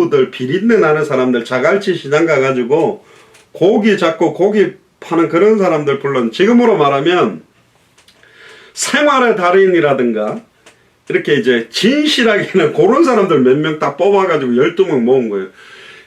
들 비린내 나는 사람들 자갈치 시장 가가지고 고기 잡고 고기 파는 그런 사람들 불러 지금으로 말하면 생활의 달인이라든가 이렇게 이제 진실하게는 그런 사람들 몇 명 딱 뽑아가지고 12명 모은 거예요.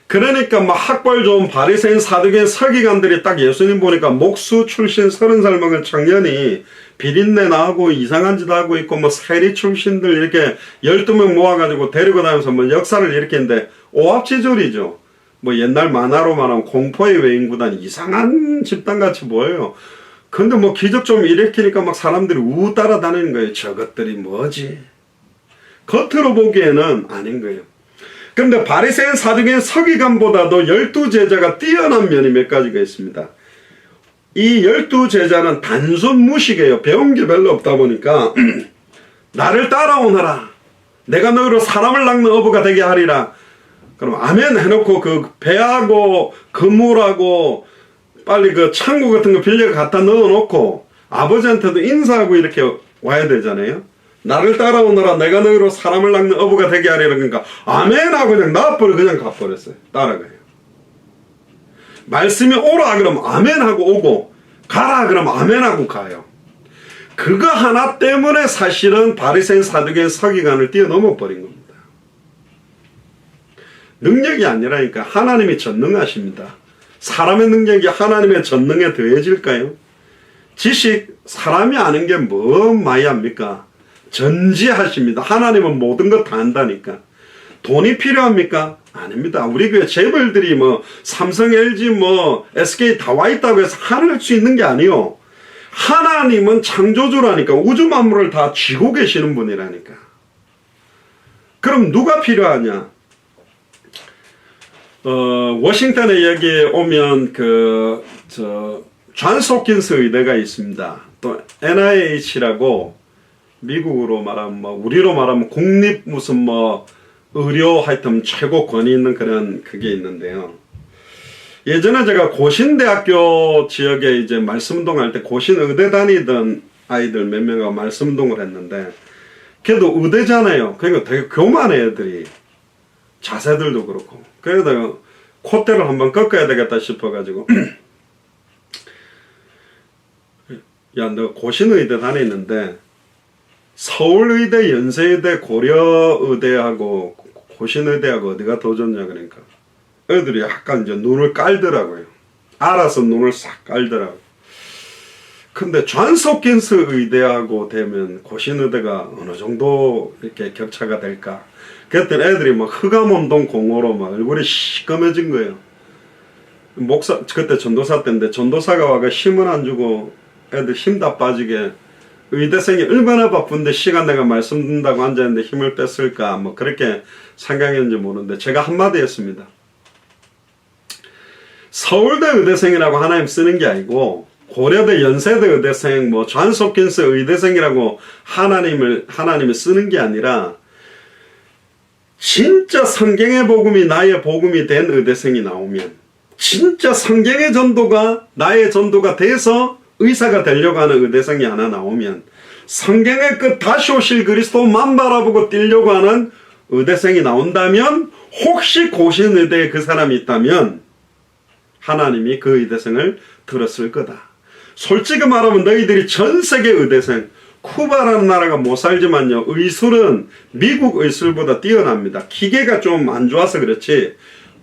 그러니까 막 학벌 좋은 바리새인 사두개인 서기관들이 딱 예수님 보니까 목수 출신 30살 먹은 청년이 비린내 나고 이상한 짓 하고 있고 뭐 세리 출신들 이렇게 12명 모아가지고 데리고 다니면서 뭐 역사를 일으키는데 오합지졸이죠. 뭐 옛날 만화로 말하면 공포의 외인구단 이상한 집단같이 보여요. 근데 뭐 기적 좀 일으키니까 막 사람들이 우 따라다니는 거예요. 저것들이 뭐지? 겉으로 보기에는 아닌 거예요. 근데 바리새인 사두개인 서기관보다도 12제자가 뛰어난 면이 몇 가지가 있습니다. 이 12제자는 단순 무식이에요. 배운 게 별로 없다 보니까 나를 따라오너라. 내가 너희로 사람을 낚는 어부가 되게 하리라. 그럼 아멘 해놓고 그 배하고 그물하고 빨리 그 창고 같은 거 빌려 갖다 넣어놓고 아버지한테도 인사하고 이렇게 와야 되잖아요. 나를 따라오너라. 내가 너희로 사람을 낚는 어부가 되게 하리라. 그러니까 아멘 하고 그냥 나버려 그냥 가버렸어요. 따라가요. 말씀이 오라 그러면 아멘 하고 오고 가라 그러면 아멘 하고 가요. 그거 하나 때문에 사실은 바리새인 사두개인 서기관을 뛰어넘어 버린 겁니다. 능력이 아니라니까. 하나님이 전능하십니다. 사람의 능력이 하나님의 전능에 더해질까요? 지식 사람이 아는 게 뭐 많이 합니까? 전지하십니다. 하나님은 모든 것 다 안다니까. 돈이 필요합니까? 아닙니다. 우리 교회 재벌들이 뭐 삼성, LG, 뭐 SK 다 와 있다고 해서 하늘 할 수 있는 게 아니요. 하나님은 창조주라니까. 우주 만물을 다 쥐고 계시는 분이라니까. 그럼 누가 필요하냐? 워싱턴에 여기에 오면 존 홉킨스 의대가 있습니다. 또 NIH라고 미국으로 말하면 뭐 우리로 말하면 국립 무슨 뭐 의료 하여튼 최고 권위 있는 그런 그게 있는데요. 예전에 제가 고신대학교 지역에 이제 말씀운동할 때 고신의대 다니던 아이들 몇 명과 말씀운동을 했는데 걔도 의대잖아요. 그러니까 되게 교만해 애들이. 자세들도 그렇고. 그래서 콧대를 한번 꺾어야 되겠다 싶어가지고 야, 너 고신의대 다니는데 서울의대, 연세의대, 고려의대하고 고신의대하고 어디가 더 좋냐 그러니까 애들이 약간 이제 눈을 깔더라고요. 알아서 눈을 싹 깔더라고요. 근데 존 홉킨스 의대하고 되면 고신의대가 어느 정도 이렇게 격차가 될까? 그랬더니 애들이 막 흑암운동 공허로 막 얼굴이 시꺼매진 거예요. 목사, 그때 전도사 때인데 전도사가 와가 힘을 안 주고 애들 힘 다 빠지게 의대생이 얼마나 바쁜데 시간 내가 말씀 듣는다고 앉아있는데 힘을 뺐을까 뭐 그렇게 생각했는지 모르는데 제가 한마디 했습니다. 서울대 의대생이라고 하나님 쓰는 게 아니고 고려대 연세대 의대생 뭐 존 홉킨스 의대생이라고 하나님이 쓰는 게 아니라 진짜 성경의 복음이 나의 복음이 된 의대생이 나오면 진짜 성경의 전도가 나의 전도가 돼서 의사가 되려고 하는 의대생이 하나 나오면 성경의 그 다시 오실 그리스도만 바라보고 뛰려고 하는 의대생이 나온다면 혹시 고신의대에 그 사람이 있다면 하나님이 그 의대생을 들었을 거다. 솔직히 말하면 너희들이 전 세계 의대생 쿠바라는 나라가 못 살지만요. 의술은 미국 의술보다 뛰어납니다. 기계가 좀 안 좋아서 그렇지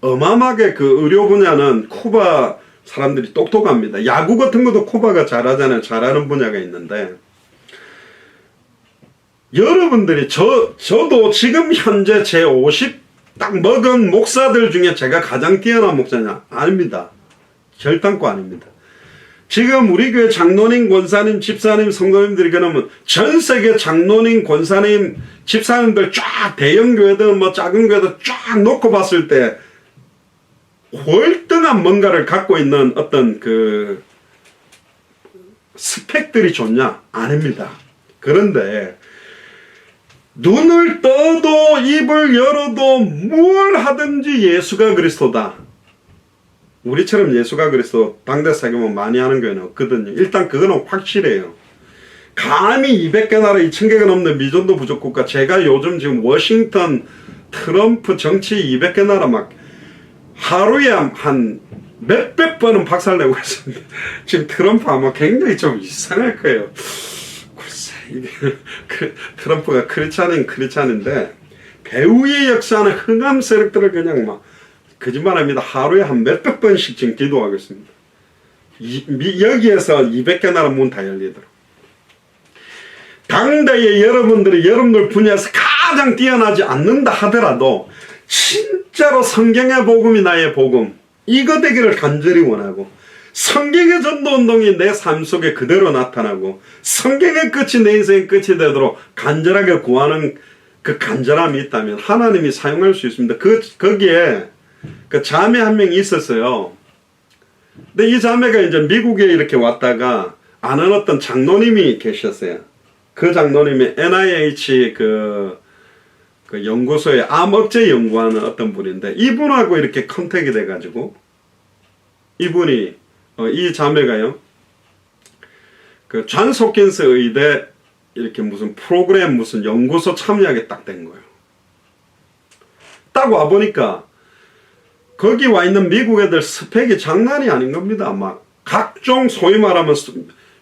어마어마하게 그 의료 분야는 쿠바 사람들이 똑똑합니다. 야구 같은 것도 쿠바가 잘하잖아요. 잘하는 분야가 있는데 여러분들이 저도 지금 현재 제 50 딱 먹은 목사들 중에 제가 가장 뛰어난 목사냐? 아닙니다. 결단코 아닙니다. 지금 우리 교회 장로님, 권사님, 집사님, 성도님들이 그러면 전 세계 장로님, 권사님, 집사님들 쫙 대형 교회든 뭐 작은 교회든 쫙 놓고 봤을 때 월등한 뭔가를 갖고 있는 어떤 그 스펙들이 좋냐? 아닙니다. 그런데 눈을 떠도 입을 열어도 뭘 하든지 예수가 그리스도다. 우리처럼 예수가 그리스도 당대 사교만 많이 하는 교회는 없거든요. 일단 그거는 확실해요. 감히 200개 나라 2000개가 넘는 미전도 부족국가 제가 요즘 지금 워싱턴 트럼프 정치 200개 나라 막 하루에 한 몇백 번은 박살내고 있습니다. 지금 트럼프 아마 굉장히 좀 이상할 거예요. 글쎄, 이게 트럼프가 크리스찬인데 배후의 역사는 흥함 세력들을 그냥 막 거짓말합니다. 하루에 한 몇백 번씩 지금 기도하고 있습니다. 여기에서 200개 나라 문 다 열리도록. 당대에 여러분들 분야에서 가장 뛰어나지 않는다 하더라도 진짜로 성경의 복음이 나의 복음, 이거 되기를 간절히 원하고, 성경의 전도운동이 내 삶 속에 그대로 나타나고 성경의 끝이 내 인생의 끝이 되도록 간절하게 구하는 그 간절함이 있다면 하나님이 사용할 수 있습니다. 거기에 그 자매 한 명이 있었어요. 근데 이 자매가 이제 미국에 이렇게 왔다가 아는 어떤 장로님이 계셨어요. 그 장로님이 NIH 그 연구소에 암 억제 연구하는 어떤 분인데, 이분하고 이렇게 컨택이 돼가지고 이분이 이 자매가요, 그 존스 홉킨스 의대 이렇게 무슨 프로그램 무슨 연구소 참여하게 딱 된 거예요. 딱 와보니까 거기 와 있는 미국 애들 스펙이 장난이 아닌 겁니다. 막 각종 소위 말하면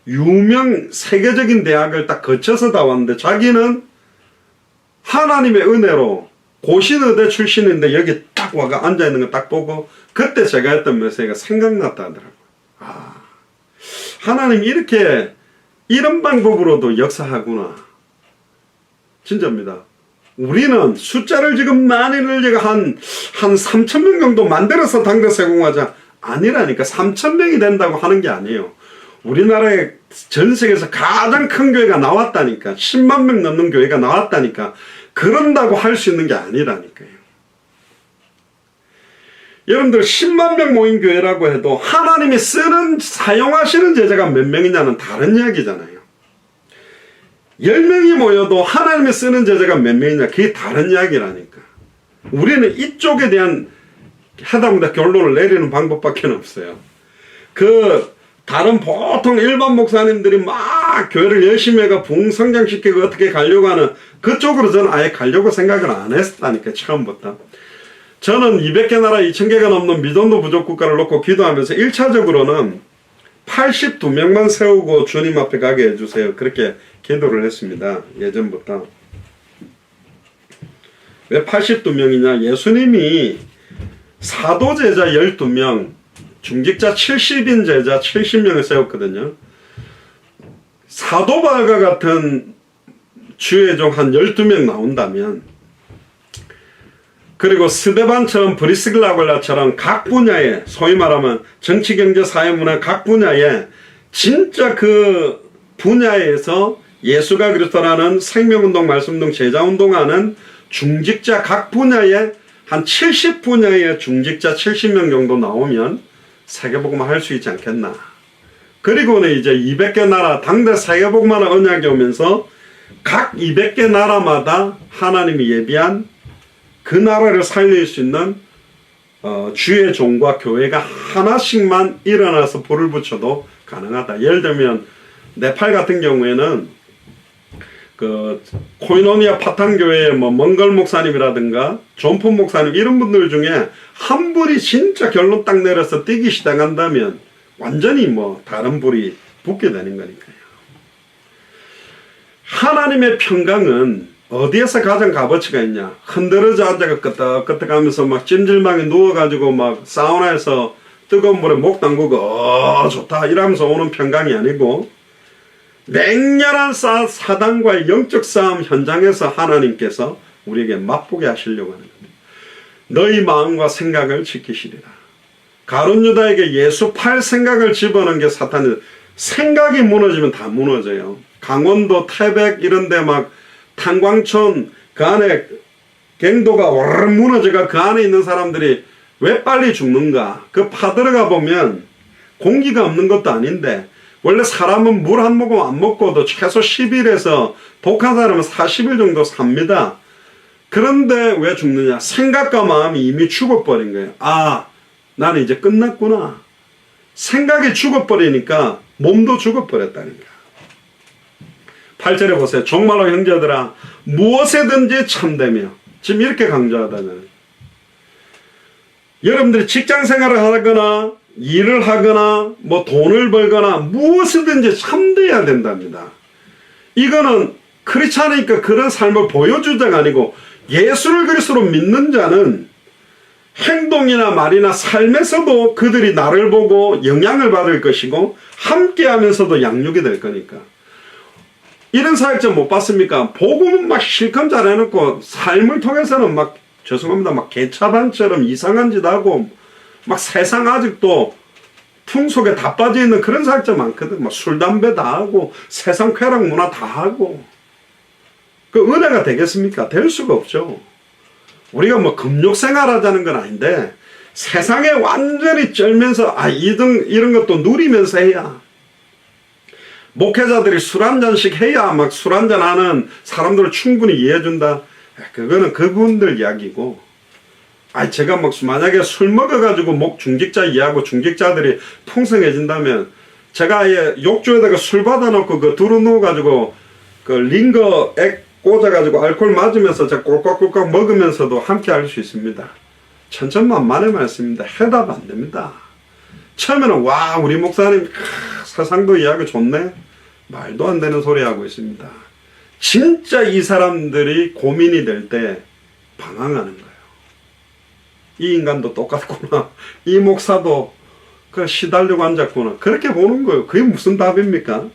유명 세계적인 대학을 딱 거쳐서 다 왔는데, 자기는 하나님의 은혜로 고신의대 출신인데 여기 딱 와가 앉아있는 거 딱 보고 그때 제가 했던 메시지가 생각났다 하더라고요. 하나님 이렇게 이런 방법으로도 역사하구나. 진짜입니다. 우리는 숫자를 지금 많이를 제가 한 3,000명 정도 만들어서 당대 세공하자 아니라니까. 3,000명이 된다고 하는 게 아니에요. 우리나라에 전 세계에서 가장 큰 교회가 나왔다니까. 10만 명 넘는 교회가 나왔다니까. 그런다고 할 수 있는 게 아니라니까요. 여러분들 10만 명 모인 교회라고 해도 하나님이 사용하시는 제자가 몇 명이냐는 다른 이야기잖아요. 10명이 모여도 하나님이 쓰는 제자가 몇 명이냐, 그게 다른 이야기라니까. 우리는 이쪽에 대한 하다못해 결론을 내리는 방법밖에 없어요. 다른 보통 일반 목사님들이 막 교회를 열심히 해가 붕성장시키고 어떻게 가려고 하는 그쪽으로 저는 아예 가려고 생각을 안 했다니까, 처음부터. 저는 200개 나라 2,000개가 넘는 미전도 부족 국가를 놓고 기도하면서 1차적으로는 82명만 세우고 주님 앞에 가게 해주세요. 그렇게 기도를 했습니다. 예전부터. 왜 82명이냐? 예수님이 사도제자 12명, 중직자 70인 제자 70명을 세웠거든요. 사도바울과 같은 주의 종 한 12명 나온다면, 그리고 스데반처럼 브리스글라골라처럼 각 분야에, 소위 말하면 정치, 경제, 사회, 문화 각 분야에 진짜 그 분야에서 예수가 그리스도라는 생명운동, 말씀운동, 제자운동하는 중직자 각 분야에 한 70분야의 중직자 70명 정도 나오면 세계복음화 할 수 있지 않겠나. 그리고는 이제 200개 나라 당대 세계복음화 언약이 오면서 각 200개 나라마다 하나님이 예비한 그 나라를 살릴 수 있는 주의 종과 교회가 하나씩만 일어나서 불을 붙여도 가능하다. 예를 들면 네팔 같은 경우에는 그 코이노니아 파탄교회의 뭐 멍걸 목사님이라든가 존폰 목사님 이런 분들 중에 한 분이 진짜 결론 딱 내려서 뛰기 시작한다면 완전히 뭐 다른 불이 붙게 되는 거니까요. 하나님의 평강은 어디에서 가장 값어치가 있냐? 흔들어져 앉아가 끄떡끄떡 하면서 막 찜질방에 누워가지고 막 사우나에서 뜨거운 물에 목 담그고 좋다 이러면서 오는 평강이 아니고, 맹렬한 사단과의 영적 싸움 현장에서 하나님께서 우리에게 맛보게 하시려고 하는 겁니다. 너희 마음과 생각을 지키시리라. 가룟 유다에게 예수 팔 생각을 집어넣은 게 사탄이. 생각이 무너지면 다 무너져요. 강원도, 태백 이런 데 막 탄광촌 그 안에 갱도가 와르르 무너져가 그 안에 있는 사람들이 왜 빨리 죽는가? 그 파들어가 보면 공기가 없는 것도 아닌데, 원래 사람은 물 한 모금 안 먹고도 최소 10일에서 독한 사람은 40일 정도 삽니다. 그런데 왜 죽느냐? 생각과 마음이 이미 죽어버린 거예요. 아, 나는 이제 끝났구나. 생각이 죽어버리니까 몸도 죽어버렸다는 거야. 8절에 보세요. 정말로 형제들아, 무엇에든지 참되며 지금 이렇게 강조하다는. 여러분들이 직장 생활을 하거나 일을 하거나 뭐 돈을 벌거나 무엇이든지 참돼야 된답니다. 이거는 그렇지 않으니까 그런 삶을 보여주자가 아니고, 예수를 그리스도로 믿는 자는 행동이나 말이나 삶에서도 그들이 나를 보고 영향을 받을 것이고 함께 하면서도 양육이 될 거니까. 이런 사역자 못 봤습니까? 복음은 막 실컷 잘해놓고 삶을 통해서는 막, 죄송합니다, 막 개차반처럼 이상한 짓 하고 막 세상 아직도 풍 속에 다 빠져있는 그런 사역자 많거든. 막 술, 담배 다 하고 세상 쾌락 문화 다 하고. 그 은혜가 되겠습니까? 될 수가 없죠. 우리가 뭐 금욕 생활하자는 건 아닌데 세상에 완전히 쩔면서 이런 것도 누리면서 해야, 목회자들이 술 한잔씩 해야 막 술 한잔하는 사람들을 충분히 이해해준다. 그거는 그분들 이야기고, 제가 막 만약에 술 먹어가지고 중직자 이해하고 중직자들이 풍성해진다면, 제가 아예 욕조에다가 술 받아놓고 그 두루 누워가지고 그 링거 액 꽂아가지고 알코올 맞으면서 제가 꼴깍꼴깍 먹으면서도 함께 할 수 있습니다. 천천만만의 말씀입니다. 해답 안 됩니다. 처음에는 와, 우리 목사님 세상도 이해하기 좋네, 말도 안 되는 소리 하고 있습니다. 진짜 이 사람들이 고민이 될 때 방황하는 거예요. 이 인간도 똑같구나, 이 목사도 그 시달리고 앉았구나, 그렇게 보는 거예요. 그게 무슨 답입니까?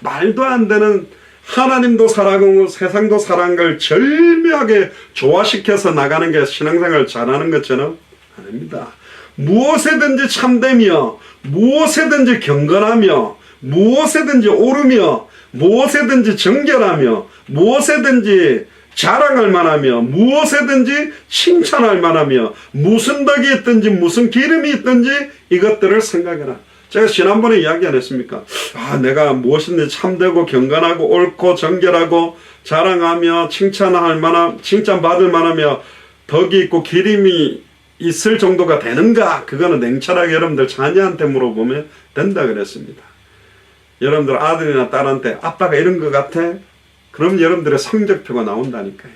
말도 안 되는, 하나님도 사랑하고 세상도 사랑하는 걸 절묘하게 조화시켜서 나가는 게 신앙생활 잘하는 것처럼 아닙니다. 무엇에든지 참되며 무엇에든지 경건하며 무엇에든지 오르며 무엇에든지 정결하며 무엇에든지 자랑할 만하며 무엇에든지 칭찬할 만하며 무슨 덕이 있든지 무슨 기름이 있든지 이것들을 생각해라. 제가 지난번에 이야기 안 했습니까? 내가 무엇이든지 참되고 경건하고 옳고 정결하고 자랑하며 칭찬받을 만하며 덕이 있고 기름이 있을 정도가 되는가? 그거는 냉철하게 여러분들 자녀한테 물어보면 된다 그랬습니다. 여러분들 아들이나 딸한테 아빠가 이런 것 같아? 그럼 여러분들의 성적표가 나온다니까요.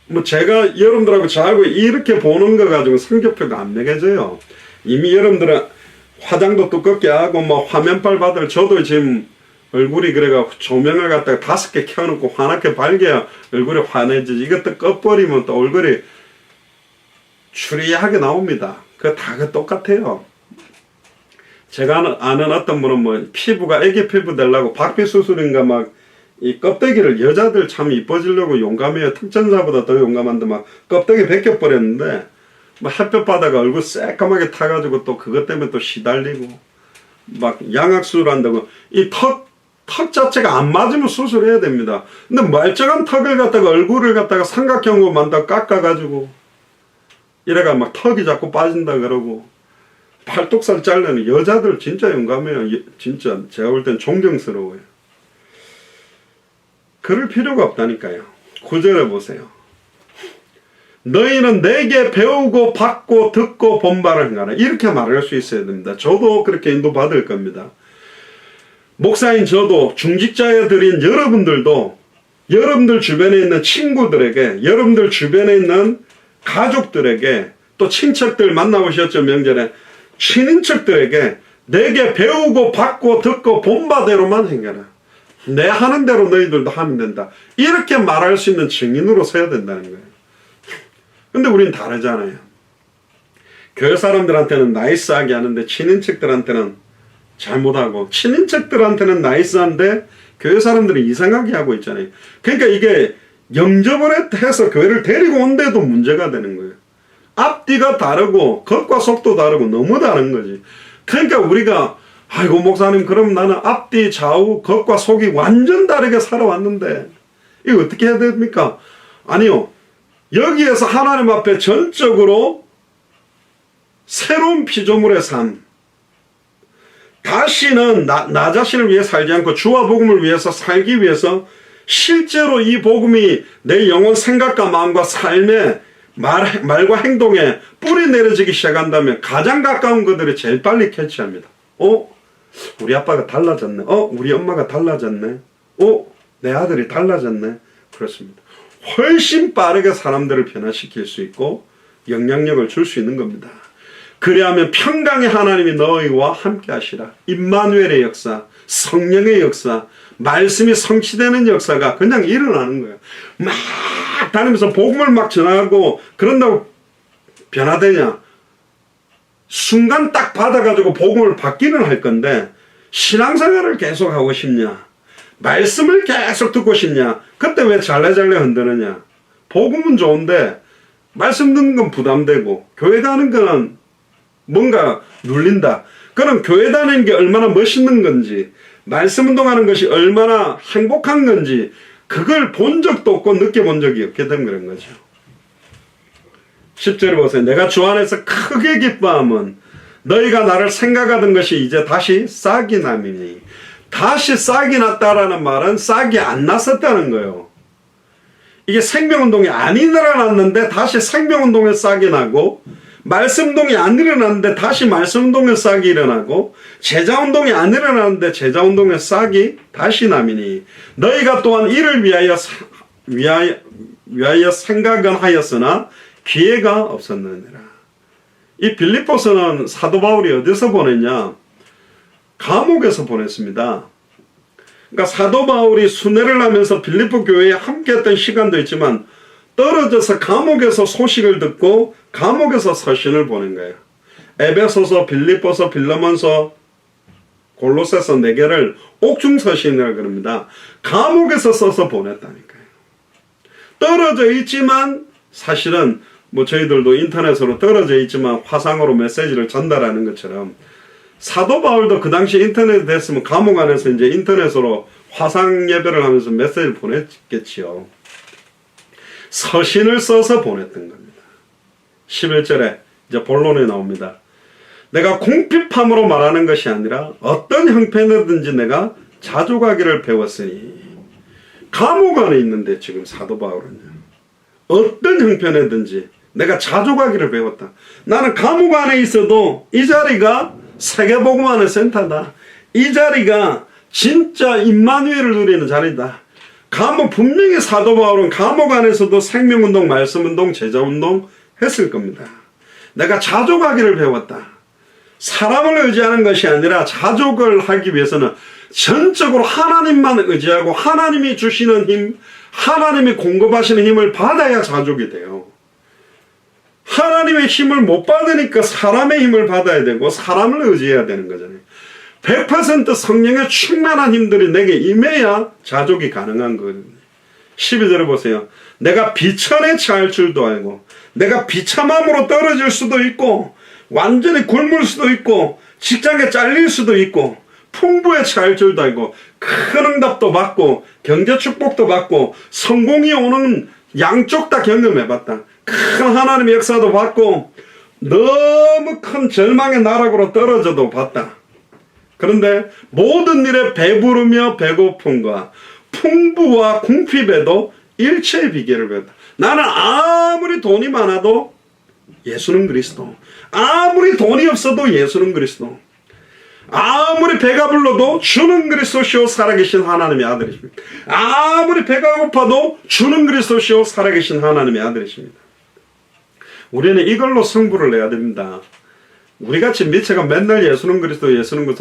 뭐 제가 여러분들하고 자고 이렇게 보는 거 가지고 성적표가 안 매겨져요. 이미 여러분들은 화장도 두껍게 하고 뭐 화면빨 받을, 저도 지금 얼굴이 그래가 조명을 갖다가 5개 켜놓고 환하게 밝게야 얼굴이 환해지지. 이것도 꺼버리면 또 얼굴이 추리하게 나옵니다. 그거 다 똑같아요. 제가 아는 어떤 분은 뭐 피부가 애기 피부 되려고 박피 수술인가 막 이 껍데기를, 여자들 참 이뻐지려고 용감해요. 특전사보다 더 용감한데 막 껍데기 벗겨버렸는데 뭐 햇볕 받아가 얼굴 새까맣게 타가지고 또 그것 때문에 또 시달리고 막 양악수술 한다고. 이 턱 자체가 안 맞으면 수술해야 됩니다. 근데 멀쩡한 턱을 갖다가 얼굴을 갖다가 삼각형으로 만들어 깎아가지고 이래가 막 턱이 자꾸 빠진다 그러고 팔뚝살 자르는 여자들 진짜 용감해요. 진짜 제가 볼 땐 존경스러워요. 그럴 필요가 없다니까요. 9절에 보세요. 너희는 내게 배우고 받고 듣고 본바를 행하라. 이렇게 말할 수 있어야 됩니다. 저도 그렇게 인도받을 겁니다. 목사인 저도, 중직자들인 여러분들도 여러분들 주변에 있는 친구들에게, 여러분들 주변에 있는 가족들에게, 또 친척들 만나보셨죠, 명절에. 친인척들에게 내게 배우고 받고 듣고 본바대로만 행하라. 내 하는 대로 너희들도 하면 된다. 이렇게 말할 수 있는 증인으로 서야 된다는 거예요. 근데 우린 다르잖아요. 교회 사람들한테는 나이스하게 하는데 친인척들한테는 잘못하고, 친인척들한테는 나이스한데 교회 사람들은 이상하게 하고 있잖아요. 그러니까 이게 영접을 해서 교회를 데리고 온데도 문제가 되는 거예요. 앞뒤가 다르고 겉과 속도 다르고 너무 다른 거지. 그러니까 우리가 아이고 목사님, 그럼 나는 앞뒤 좌우 겉과 속이 완전 다르게 살아왔는데 이거 어떻게 해야 됩니까? 아니요. 여기에서 하나님 앞에 전적으로 새로운 피조물의 삶, 다시는 나 자신을 위해 살지 않고 주와 복음을 위해서 살기 위해서 실제로 이 복음이 내 영혼 생각과 마음과 삶의 말과 행동에 뿌리 내려지기 시작한다면 가장 가까운 것들을 제일 빨리 캐치합니다. 우리 아빠가 달라졌네. 우리 엄마가 달라졌네. 내 아들이 달라졌네. 그렇습니다. 훨씬 빠르게 사람들을 변화시킬 수 있고 영향력을 줄 수 있는 겁니다. 그리하면 평강의 하나님이 너희와 함께 하시라. 임마누엘의 역사, 성령의 역사, 말씀이 성취되는 역사가 그냥 일어나는 거예요. 막 다니면서 복음을 막 전하고 그런다고 변화되냐? 순간 딱 받아가지고 복음을 받기는 할 건데 신앙생활을 계속 하고 싶냐? 말씀을 계속 듣고 싶냐? 그때 왜 잘래잘래 흔드느냐? 복음은 좋은데 말씀 듣는 건 부담되고 교회 가는 거는 뭔가 눌린다. 그럼 교회 다니는 게 얼마나 멋있는 건지 말씀 운동하는 것이 얼마나 행복한 건지 그걸 본 적도 없고 느껴본 적이 없게 된 그런 거죠. 10절에 보세요. 내가 주 안에서 크게 기뻐함은 너희가 나를 생각하던 것이 이제 다시 싹이 남이니. 다시 싹이 났다라는 말은 싹이 안 났었다는 거예요. 이게 생명운동이 안 일어났는데 다시 생명운동에 싹이 나고, 말씀운동이 안 일어났는데 다시 말씀운동에 싹이 일어나고, 제자운동이 안 일어났는데 제자운동에 싹이 다시 남이니 너희가 또한 이를 위하여 생각은 하였으나 기회가 없었느니라. 이 빌립보서는 사도 바울이 어디서 보냈냐? 감옥에서 보냈습니다. 그러니까 사도 바울이 순회를 하면서 빌립보 교회에 함께했던 시간도 있지만 떨어져서 감옥에서 소식을 듣고 감옥에서 서신을 보낸 거예요. 에베소서, 빌립보서, 빌레몬서, 골로새서 4개를 옥중서신이라고 그럽니다. 감옥에서 써서 보냈다니까요. 떨어져 있지만 사실은 뭐 저희들도 인터넷으로 떨어져 있지만 화상으로 메시지를 전달하는 것처럼 사도 바울도 그 당시 인터넷이 됐으면 감옥 안에서 이제 인터넷으로 화상 예배를 하면서 메시지를 보냈겠지요. 서신을 써서 보냈던 겁니다. 11절에 이제 본론에 나옵니다. 내가 궁핍함으로 말하는 것이 아니라 어떤 형편이든지 내가 자족하기를 배웠으니. 감옥 안에 있는데 지금 사도 바울은요. 어떤 형편이든지 내가 자족하기를 배웠다. 나는 감옥 안에 있어도 이 자리가 세계복음화의 센터다. 이 자리가 진짜 임마누엘을 누리는 자리다. 분명히 사도 바울은 감옥 안에서도 생명운동, 말씀운동, 제자운동 했을 겁니다. 내가 자족하기를 배웠다. 사람을 의지하는 것이 아니라 자족을 하기 위해서는 전적으로 하나님만 의지하고 하나님이 주시는 힘, 하나님이 공급하시는 힘을 받아야 자족이 돼요. 하나님의 힘을 못 받으니까 사람의 힘을 받아야 되고 사람을 의지해야 되는 거잖아요. 100% 성령의 충만한 힘들이 내게 임해야 자족이 가능한 거거든요. 12절에 보세요. 내가 비천에 처할 줄도 알고 내가 비참함으로 떨어질 수도 있고 완전히 굶을 수도 있고 직장에 잘릴 수도 있고 풍부에 처할 줄도 알고 큰 응답도 받고 경제 축복도 받고 성공이 오는 양쪽 다 경험해봤다. 큰 하나님의 역사도 받고 너무 큰 절망의 나락으로 떨어져도 봤다. 그런데 모든 일에 배부르며 배고픔과 풍부와 궁핍에도 일체의 비결을 배웠다. 나는 아무리 돈이 많아도 예수는 그리스도, 아무리 돈이 없어도 예수는 그리스도, 아무리 배가 불러도 주는 그리스도시요 살아계신 하나님의 아들이십니다. 아무리 배가 고파도 주는 그리스도시요 살아계신 하나님의 아들이십니다. 우리는 이걸로 승부를 내야 됩니다. 우리같이 미체가 맨날 예수는 그리스도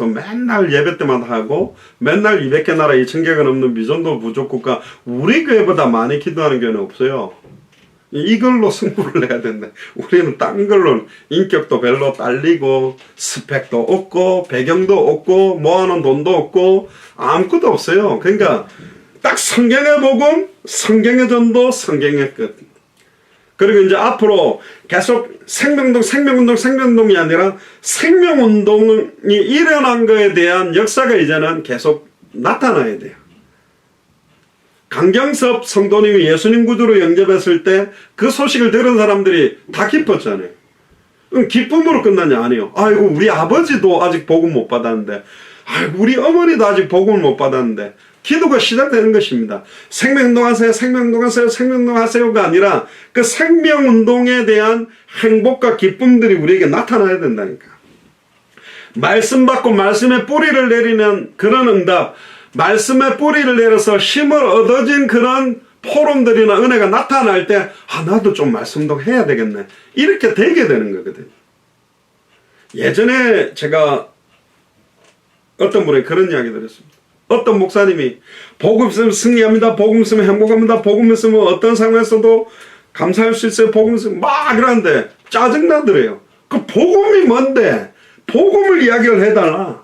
맨날 예배 때마다 하고 맨날 200개 나라 2000개가 넘는 미전도 부족국가 우리 교회보다 많이 기도하는 교회는 없어요. 이걸로 승부를 내야 된다. 우리는 딴 걸로 인격도 별로 딸리고 스펙도 없고 배경도 없고 모아놓은 돈도 없고 아무것도 없어요. 그러니까 딱 성경의 복음, 성경의 전도, 성경의 끝. 그리고 이제 앞으로 계속 생명운동이 아니라 생명운동이 일어난 거에 대한 역사가 이제는 계속 나타나야 돼요. 강경섭 성도님이 예수님 구주로 영접했을 때 그 소식을 들은 사람들이 다 기뻤잖아요. 그럼 기쁨으로 끝나냐? 아니요. 아이고 우리 아버지도 아직 복음 못 받았는데, 아이고 우리 어머니도 아직 복음을 못 받았는데, 기도가 시작되는 것입니다. 생명운동하세요, 생명운동하세요, 생명운동하세요가 아니라 그 생명운동에 대한 행복과 기쁨들이 우리에게 나타나야 된다니까. 말씀 받고 말씀의 뿌리를 내리는 그런 응답, 말씀의 뿌리를 내려서 힘을 얻어진 그런 포럼들이나 은혜가 나타날 때 나도 좀 말씀도 해야 되겠네, 이렇게 되게 되는 거거든요. 예전에 제가 어떤 분이 그런 이야기 들었습니다. 어떤 목사님이 복음 있으면 승리합니다, 복음 있으면 행복합니다, 복음 있으면 어떤 상황에서도 감사할 수 있어요, 복음 있으면 막 이러는데 짜증나더래요. 그 복음이 뭔데 복음을 이야기를 해달라.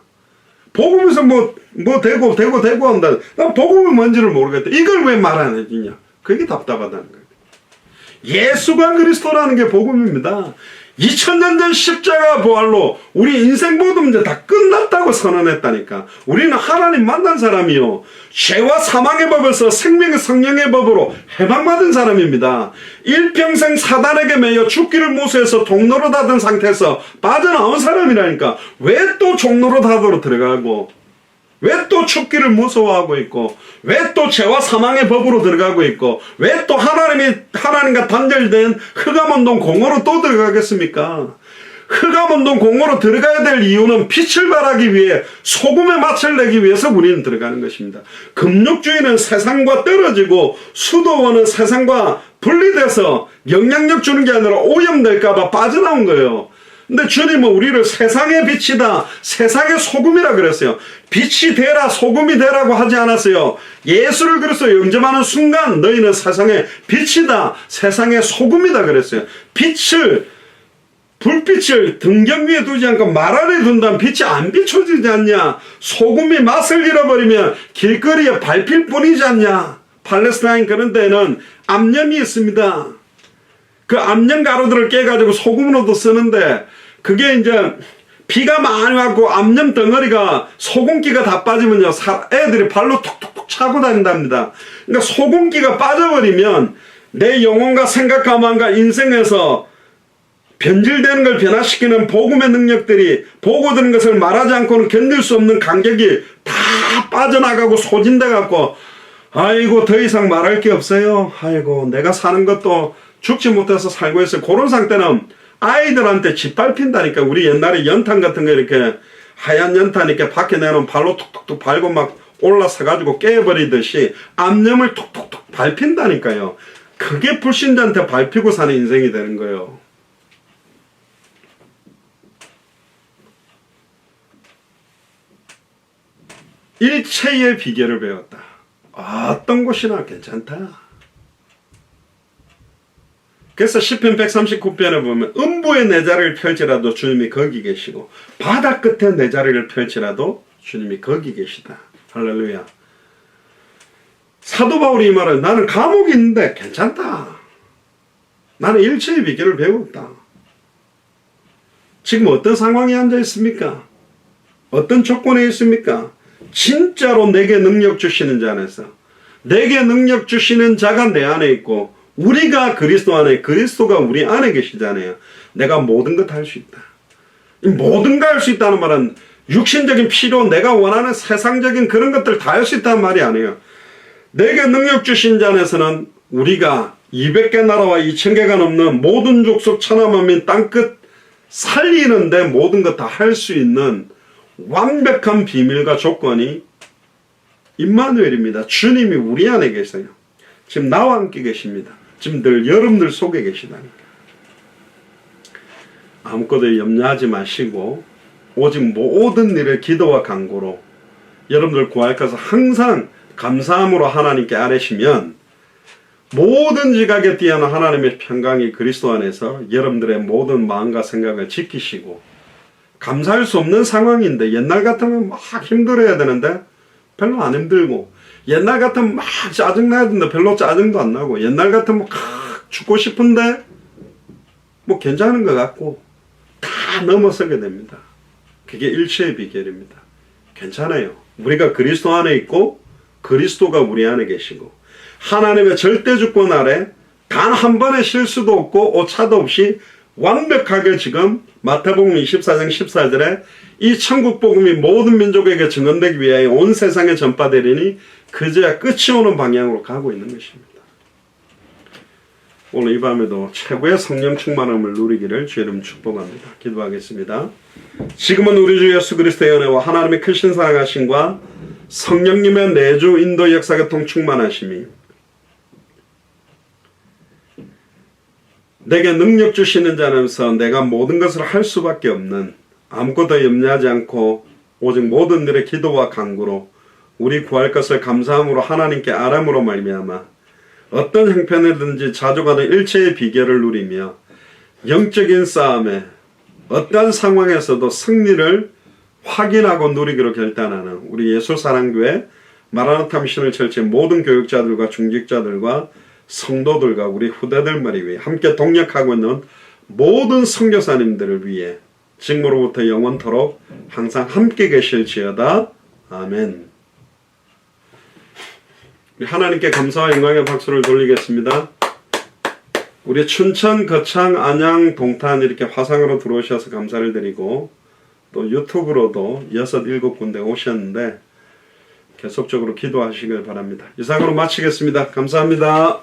복음에서 뭐 되고 한다. 난 복음이 뭔지를 모르겠다. 이걸 왜 말 안 해주냐. 그게 답답하다는 거예요. 예수가 그리스도라는 게 복음입니다. 2000년 전 십자가 부활로 우리 인생 모든 문제 다 끝났다고 선언했다니까. 우리는 하나님 만난 사람이요, 죄와 사망의 법에서 생명의 성령의 법으로 해방받은 사람입니다. 일평생 사단에게 매여 죽기를 무수해서 종로로 닫은 상태에서 빠져나온 사람이라니까. 왜 또 종로로 닫으러 들어가고, 왜 또 죽기를 무서워하고 있고, 왜 또 죄와 사망의 법으로 들어가고 있고, 왜 또 하나님과 단절된 흑암운동 공허로 또 들어가겠습니까? 흑암운동 공허로 들어가야 될 이유는 빛을 발하기 위해, 소금의 맛을 내기 위해서 우리는 들어가는 것입니다. 금욕주의는 세상과 떨어지고, 수도원은 세상과 분리돼서 영향력 주는 게 아니라 오염될까봐 빠져나온 거예요. 근데 주님은 우리를 세상의 빛이다, 세상의 소금이라 그랬어요. 빛이 되라, 소금이 되라고 하지 않았어요. 예수를 그래서 영접하는 순간 너희는 세상의 빛이다, 세상의 소금이다 그랬어요. 불빛을 등경 위에 두지 않고 말 아래 둔다면 빛이 안 비춰지지 않냐. 소금이 맛을 잃어버리면 길거리에 밟힐 뿐이지 않냐. 팔레스타인 그런 데는 암염이 있습니다. 그 암염 가루들을 깨가지고 소금으로도 쓰는데, 그게 이제 비가 많이 왔고 암염 덩어리가 소금기가 다 빠지면요, 애들이 발로 툭툭툭 차고 다닌답니다. 그러니까 소금기가 빠져버리면 내 영혼과 생각 감안과 인생에서 변질되는 걸 변화시키는 복음의 능력들이, 보고 들은 것을 말하지 않고는 견딜 수 없는 간격이 다 빠져나가고 소진돼 갖고, 아이고 더 이상 말할 게 없어요. 아이고 내가 사는 것도 죽지 못해서 살고 있어요. 그런 상태는 아이들한테 짓밟힌다니까. 우리 옛날에 연탄 같은 거 이렇게 하얀 연탄 이렇게 밖에 내놓으면 발로 툭툭툭 밟고 막 올라서가지고 깨버리듯이 암염을 툭툭툭 밟힌다니까요. 그게 불신자한테 밟히고 사는 인생이 되는 거예요. 일체의 비결을 배웠다. 어떤 곳이나 괜찮다. 그래서 시편 139편에 보면 음부에 내 자리를 펼치라도 주님이 거기 계시고, 바다 끝에 내 자리를 펼치라도 주님이 거기 계시다. 할렐루야. 사도 바울이 이 말은, 나는 감옥이 있는데 괜찮다. 나는 일체의 비결을 배웠다. 지금 어떤 상황에 앉아 있습니까? 어떤 조건에 있습니까? 진짜로 내게 능력 주시는 자 안에서, 내게 능력 주시는 자가 내 안에 있고, 우리가 그리스도 안에, 그리스도가 우리 안에 계시잖아요. 내가 모든 것 할 수 있다. 이 모든 거 할 수 있다는 말은 육신적인 필요, 내가 원하는 세상적인 그런 것들 다 할 수 있다는 말이 아니에요. 내게 능력 주신 자 안에서는 우리가 200개 나라와 2000개가 넘는 모든 족속 천하만민 땅끝 살리는데 모든 것 다 할 수 있는 완벽한 비밀과 조건이 임마누엘입니다. 주님이 우리 안에 계세요. 지금 나와 함께 계십니다. 지금 늘 여러분들 속에 계시다니까. 아무것도 염려하지 마시고 오직 모든 일을 기도와 간구로 여러분들 구할 것을 항상 감사함으로 하나님께 아뢰시면 모든 지각에 뛰어난 하나님의 평강이 그리스도 안에서 여러분들의 모든 마음과 생각을 지키시고, 감사할 수 없는 상황인데 옛날 같으면 막 힘들어야 되는데 별로 안 힘들고, 옛날 같으면 막 짜증나야 되는데 별로 짜증도 안 나고, 옛날 같으면 막 죽고 싶은데 뭐 괜찮은 것 같고, 다 넘어서게 됩니다. 그게 일체의 비결입니다. 괜찮아요. 우리가 그리스도 안에 있고 그리스도가 우리 안에 계시고, 하나님의 절대 주권 아래 단 한 번의 실수도 없고 오차도 없이 완벽하게 지금 마태복음 24장 14절에 이 천국 복음이 모든 민족에게 증언되기 위하여 온 세상에 전파되리니 그제야 끝이 오는 방향으로 가고 있는 것입니다. 오늘 이 밤에도 최고의 성령 충만함을 누리기를 주 이름 축복합니다. 기도하겠습니다. 지금은 우리 주 예수 그리스도의 은혜와 하나님의 크신 사랑하심과 성령님의 내주 인도 역사교통 충만하심이 내게 능력 주시는 자면서 내가 모든 것을 할 수밖에 없는, 아무것도 염려하지 않고 오직 모든 일의 기도와 간구로 우리 구할 것을 감사함으로 하나님께 아뢰므로 말미암아 어떤 형편이든지 자족하는 일체의 비결을 누리며 영적인 싸움에 어떤 상황에서도 승리를 확인하고 누리기로 결단하는 우리 예수사랑교회 마라나타 미션을 철저히 모든 교육자들과 중직자들과 성도들과 우리 후대들만을 위해 함께 동력하고 있는 모든 선교사님들을 위해 지금으로부터 영원토록 항상 함께 계실지어다. 아멘. 우리 하나님께 감사와 영광의 박수를 돌리겠습니다. 우리 춘천, 거창, 안양, 동탄 이렇게 화상으로 들어오셔서 감사를 드리고 또 유튜브로도 6, 7군데 오셨는데 계속적으로 기도하시길 바랍니다. 이상으로 마치겠습니다. 감사합니다.